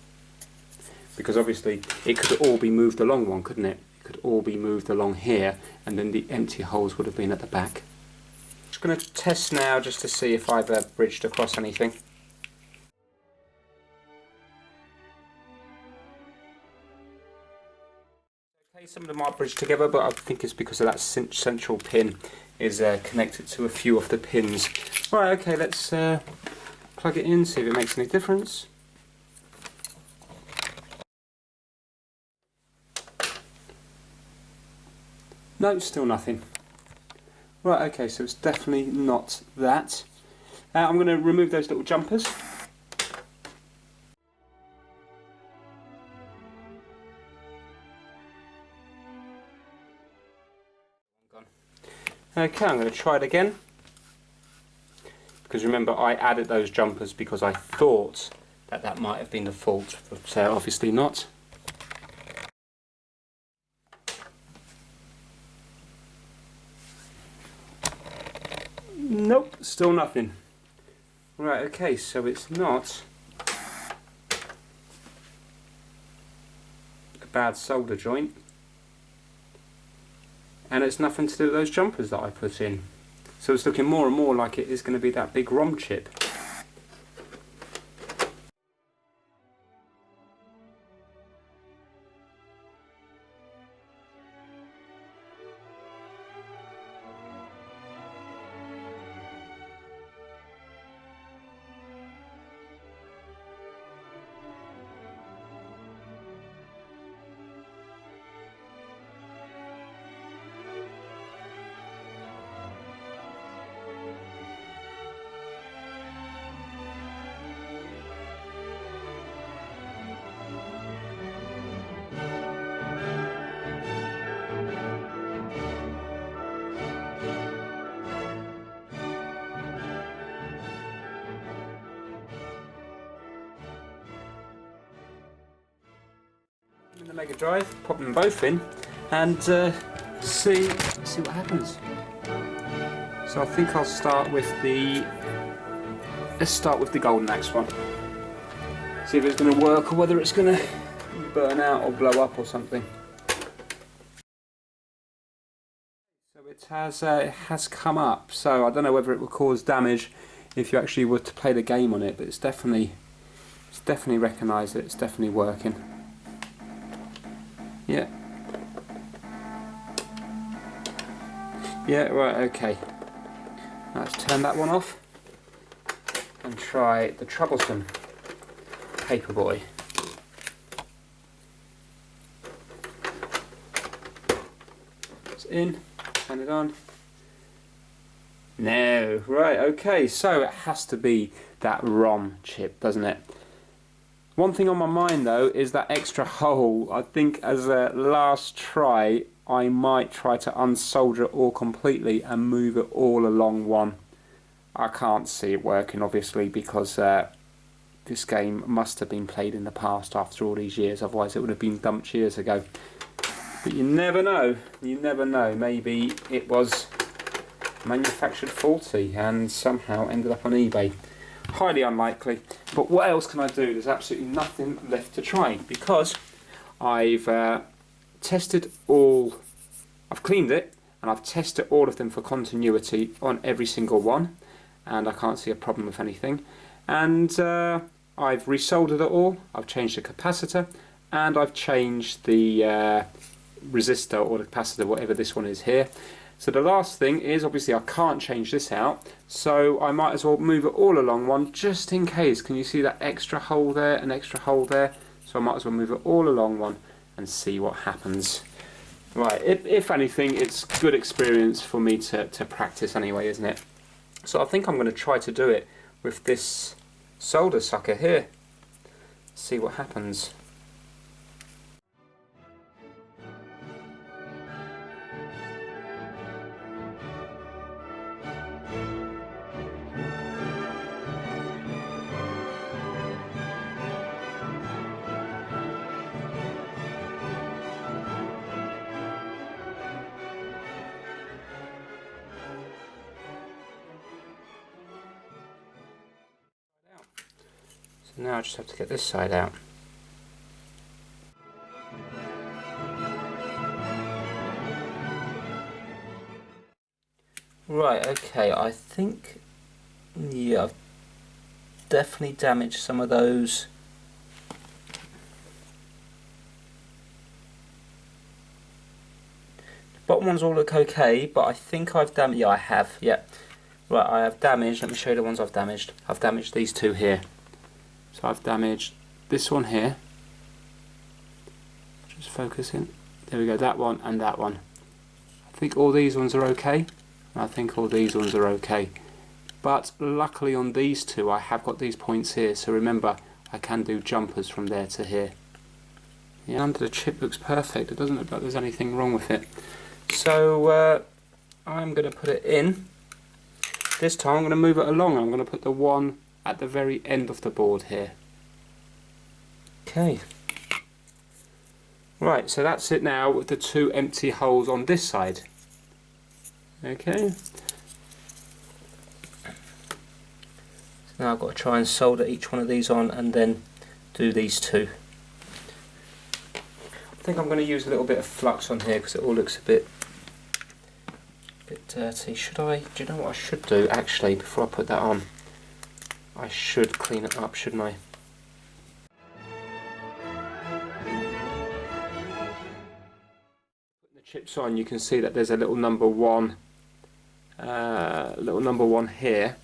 Because obviously it could all be moved along one, couldn't it? It could all be moved along here, and then the empty holes would have been at the back. Just going to test now just to see if I've bridged across anything. Okay, some of them are bridged together, but I think it's because of that central pin is connected to a few of the pins. Right, okay, let's plug it in, see if it makes any difference. No, still nothing. Right, okay, so it's definitely not that. I'm going to remove those little jumpers. Okay, I'm going to try it again. Because remember, I added those jumpers because I thought that that might have been the fault, but obviously not. Nope, still nothing. Right, okay, so it's not a bad solder joint, and it's nothing to do with those jumpers that I put in. So it's looking more and more like it is going to be that big ROM chip. In the Mega Drive, pop them both in, and see what happens. So I think I'll start with let's start with the Golden Axe one. See if it's going to work or whether it's going to burn out or blow up or something. So it has come up. So I don't know whether it will cause damage if you actually were to play the game on it, but it's definitely recognised that it's definitely working. Yeah. Yeah, right, okay. Let's turn that one off and try the Troubleshooting Paperboy. It's in, turn it on. No, right, okay, so it has to be that ROM chip, doesn't it? One thing on my mind though is that extra hole. I think as a last try I might try to unsolder it all completely and move it all along one. I can't see it working obviously because this game must have been played in the past after all these years, otherwise it would have been dumped years ago. But you never know, maybe it was manufactured faulty and somehow ended up on eBay. Highly unlikely, but what else can I do? There's absolutely nothing left to try because I've tested all, I've cleaned it and I've tested all of them for continuity on every single one, and I can't see a problem with anything. And I've resoldered it all, I've changed the capacitor, and I've changed the resistor or the capacitor, whatever this one is here. So the last thing is, obviously I can't change this out, so I might as well move it all along one just in case. Can you see that extra hole there, an extra hole there? So I might as well move it all along one and see what happens. Right, if anything, it's good experience for me to practice anyway, isn't it? So I think I'm going to try to do it with this solder sucker here. See what happens. So now I just have to get this side out. Right, okay, I think, yeah, I've definitely damaged some of those. The bottom ones all look okay, but I think I've damaged, yeah I have, yeah. Right, I have damaged, let me show you the ones I've damaged. I've damaged these two here. So I've damaged this one here. Just focusing. There we go, that one and that one. I think all these ones are okay. I think all these ones are okay. But luckily on these two I have got these points here. So remember, I can do jumpers from there to here. Yeah, under the chip looks perfect. It doesn't look like there's anything wrong with it. So I'm going to put it in. This time I'm going to move it along. I'm going to put the one at the very end of the board here. Okay. Right, so that's it now with the two empty holes on this side. Okay. So now I've got to try and solder each one of these on and then do these two. I think I'm going to use a little bit of flux on here because it all looks a bit dirty. Should I? Do you know what I should do actually before I put that on? I should clean it up, shouldn't I? Putting the chips on, you can see that there's a little number one here,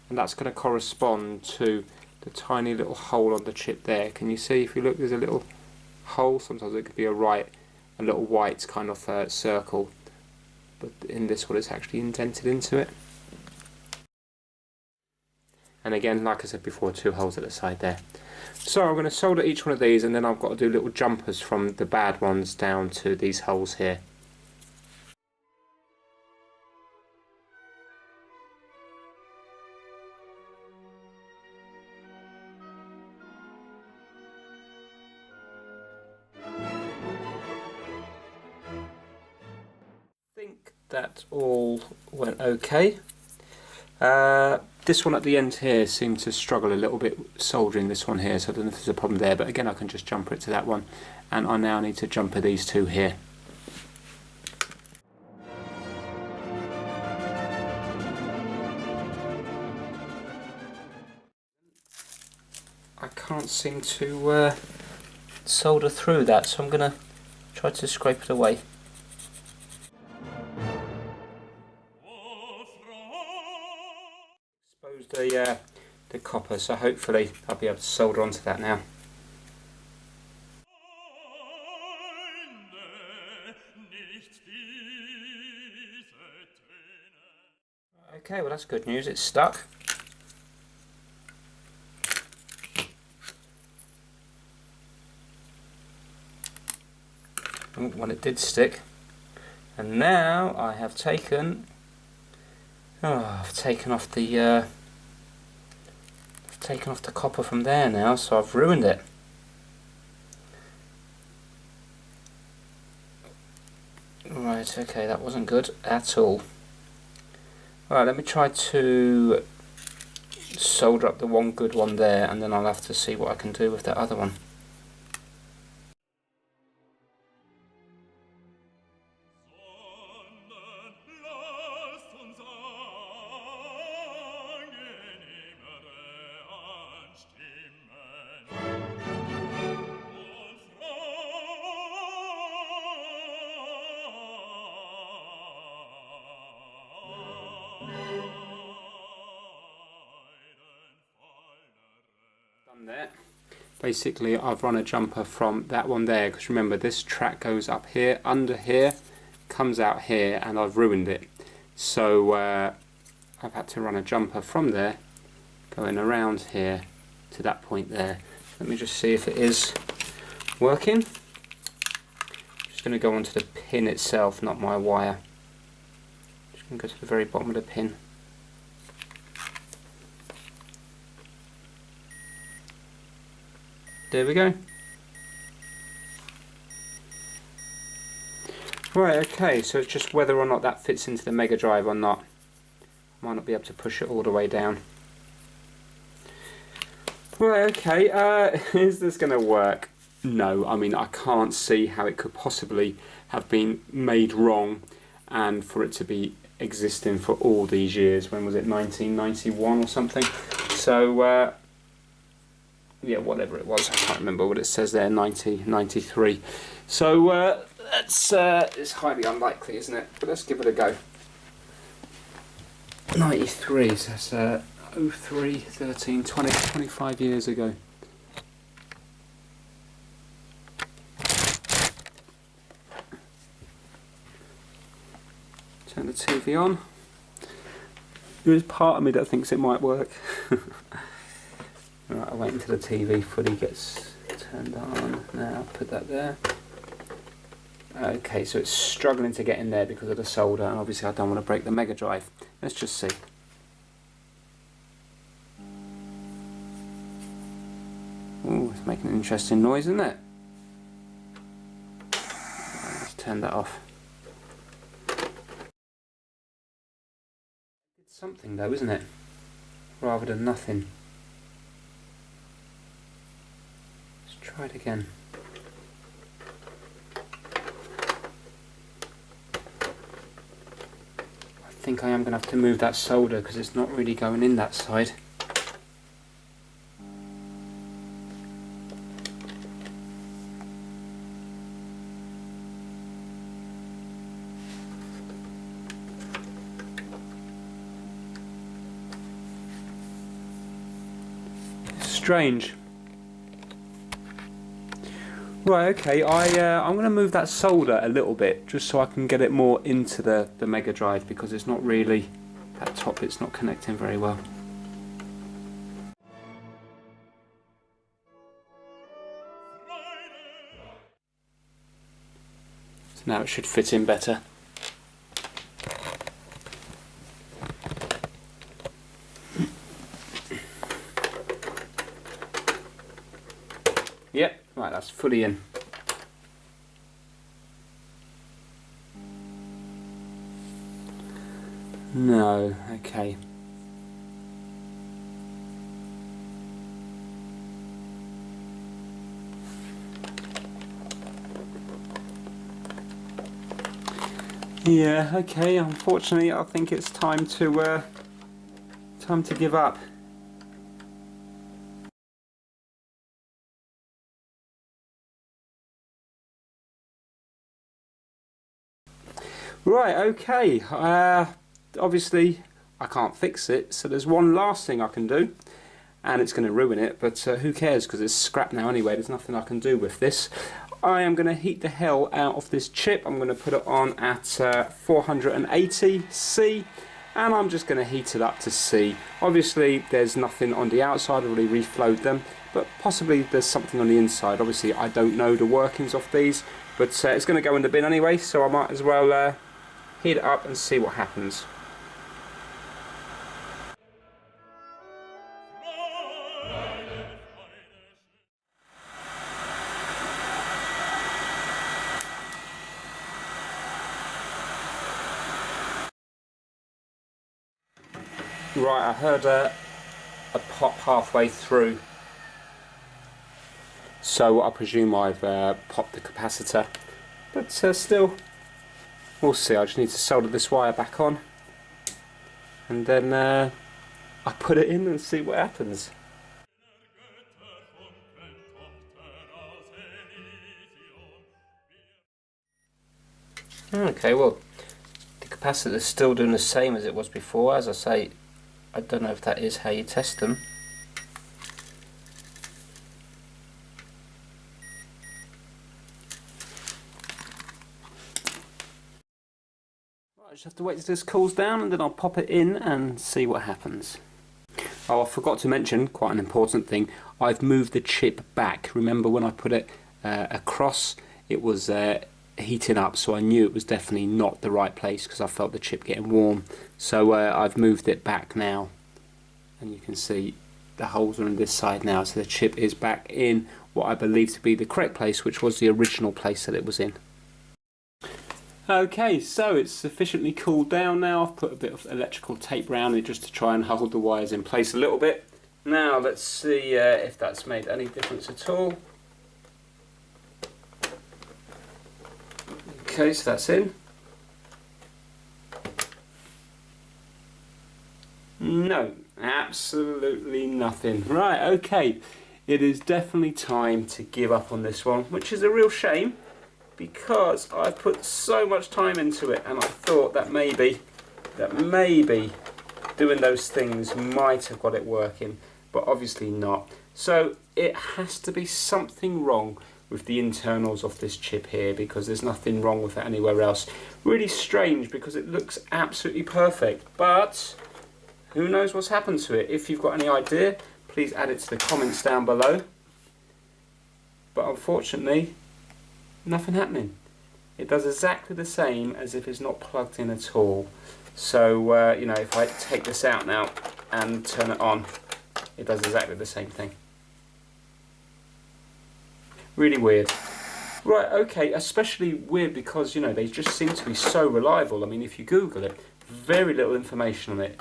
and that's going to correspond to the tiny little hole on the chip there. Can you see? If you look, there's a little hole. Sometimes it could be a little white kind of circle, but in this one it's actually indented into it. And again, like I said before, two holes at the side there. So I'm going to solder each one of these, and then I've got to do little jumpers from the bad ones down to these holes here. I think that all went okay. This one at the end here seemed to struggle a little bit soldering this one here, so I don't know if there's a problem there, but again I can just jumper it to that one, and I now need to jumper these two here. I can't seem to solder through that, so I'm going to try to scrape it away. The copper, so hopefully I'll be able to solder onto that now. Okay, well that's good news, it's stuck. Well, it did stick. And now I have taken off the taken off the copper from there now, so I've ruined it. Right, okay, that wasn't good at all. Alright, let me try to solder up the one good one there, and then I'll have to see what I can do with that other one. there. Basically I've run a jumper from that one there, because remember this track goes up here, under here, comes out here, and I've ruined it. So I've had to run a jumper from there going around here to that point there. Let me just see if it is working. I'm just going to go onto the pin itself, not my wire. Just going to go to the very bottom of the pin. There we go. Right, okay, so it's just whether or not that fits into the Mega Drive or not. Might not be able to push it all the way down. Right, okay, is this going to work? No, I mean, I can't see how it could possibly have been made wrong and for it to be existing for all these years. When was it, 1991 or something? So, yeah, whatever it was, I can't remember what it says there, 93. So, it's highly unlikely, isn't it? But let's give it a go. 93, so that's 03, 13, 20, 25 years ago. Turn the TV on. There is part of me that thinks it might work. Right, I'll wait until the TV fully gets turned on. Now, put that there. Okay, so it's struggling to get in there because of the solder, and obviously I don't want to break the Mega Drive. Let's just see. Ooh, it's making an interesting noise, isn't it? Let's turn that off. It's something though, isn't it? Rather than nothing. Let's try it again. I think I am going to have to move that solder because it's not really going in that side. Strange. Right, okay, I'm going to move that solder a little bit just so I can get it more into the Mega Drive, because it's not really, that top it's not connecting very well. So now it should fit in better. Yep, right, that's fully in. No, okay. Yeah, okay, unfortunately I think it's time to give up. Right, okay, obviously I can't fix it, so there's one last thing I can do, and it's going to ruin it, but who cares, because it's scrap now anyway. There's nothing I can do with this. I am going to heat the hell out of this chip. I'm going to put it on at 480 C, and I'm just going to heat it up to C. Obviously there's nothing on the outside, I've already reflowed them, but possibly there's something on the inside. Obviously I don't know the workings of these, but it's going to go in the bin anyway, so I might as well heat it up and see what happens. Right, I heard a pop halfway through, so I presume I've popped the capacitor, but still, we'll see. I just need to solder this wire back on, and then I put it in and see what happens. Okay, well, the capacitor is still doing the same as it was before. As I say, I don't know if that is how you test them. just have to wait till this cools down and then I'll pop it in and see what happens. Oh, I forgot to mention, quite an important thing, I've moved the chip back. Remember when I put it across, it was heating up, so I knew it was definitely not the right place because I felt the chip getting warm. So I've moved it back now, and you can see the holes are on this side now, so the chip is back in what I believe to be the correct place, which was the original place that it was in. Okay, so it's sufficiently cooled down now. I've put a bit of electrical tape around it just to try and hold the wires in place a little bit. Now let's see if that's made any difference at all. Okay, so that's in. No, absolutely nothing. Right, okay, it is definitely time to give up on this one, which is a real shame, because I put so much time into it and I thought that maybe doing those things might have got it working, but obviously not. So it has to be something wrong with the internals of this chip here, because there's nothing wrong with it anywhere else. Really strange, because it looks absolutely perfect, but who knows what's happened to it. If you've got any idea, please add it to the comments down below. But unfortunately, nothing happening. It does exactly the same as if it's not plugged in at all. So you know, if I take this out now and turn it on, it does exactly the same thing. Really weird. Right, okay, especially weird because, you know, they just seem to be so reliable. I mean, if you Google it, very little information on it.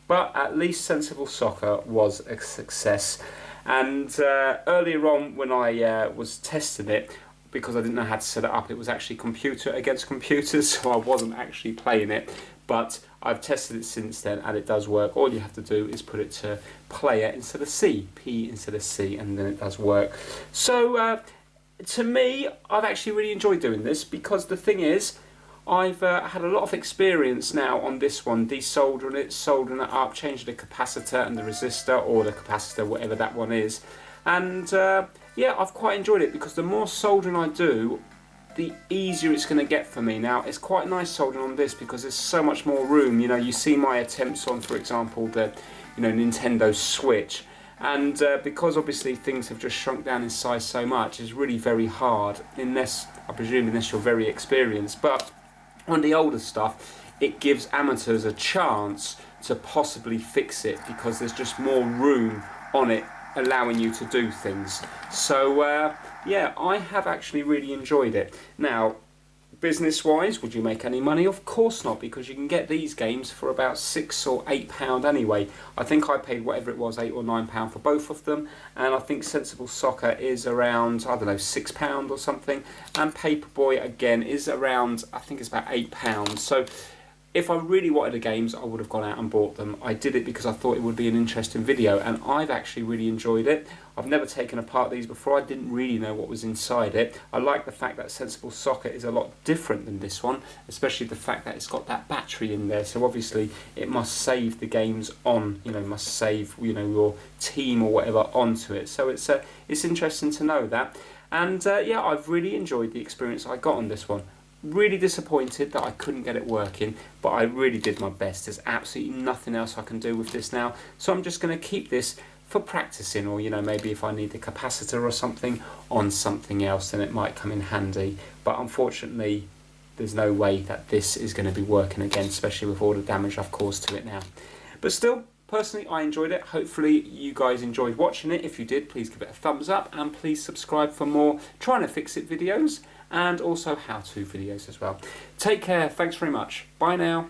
But at least Sensible Soccer was a success. And earlier on when I was testing it, because I didn't know how to set it up, it was actually computer against computer, so I wasn't actually playing it. But I've tested it since then and it does work. All you have to do is put it to player instead of C, P instead of C, and then it does work. So to me, I've actually really enjoyed doing this, because the thing is, I've had a lot of experience now on this one, desoldering it, soldering it up, changing the capacitor and the resistor, or the capacitor, whatever that one is. And yeah, I've quite enjoyed it, because the more soldering I do, the easier it's going to get for me. Now, it's quite nice soldering on this because there's so much more room. You know, you see my attempts on, for example, the Nintendo Switch. And because obviously things have just shrunk down in size so much, it's really very hard, unless, I presume, unless you're very experienced. But on the older stuff, it gives amateurs a chance to possibly fix it, because there's just more room on it allowing you to do things. So yeah, I have actually really enjoyed it. Now, business wise, would you make any money? Of course not, because you can get these games for about £6 or £8 anyway. I think I paid whatever it was, £8 or £9 for both of them, and I think Sensible Soccer is around, I don't know, £6 or something, and Paperboy again is around, I think it's about £8. So if I really wanted the games, I would have gone out and bought them. I did it because I thought it would be an interesting video, and I've actually really enjoyed it. I've never taken apart these before. I didn't really know what was inside it. I like the fact that Sensible Soccer is a lot different than this one, especially the fact that it's got that battery in there. So obviously it must save the games on, you know, must save, you know, your team or whatever onto it. So it's interesting to know that. And yeah, I've really enjoyed the experience I got on this one. Really disappointed that I couldn't get it working, but I really did my best. There's absolutely nothing else I can do with this now, so I'm just going to keep this for practicing, or, you know, maybe if I need a capacitor or something on something else, then it might come in handy. But unfortunately, there's no way that this is going to be working again, especially with all the damage I've caused to it now. But still, personally, I enjoyed it. Hopefully you guys enjoyed watching it. If you did, please give it a thumbs up, and please subscribe for more trying to fix it videos, and also how-to videos as well. Take care, thanks very much. Bye now.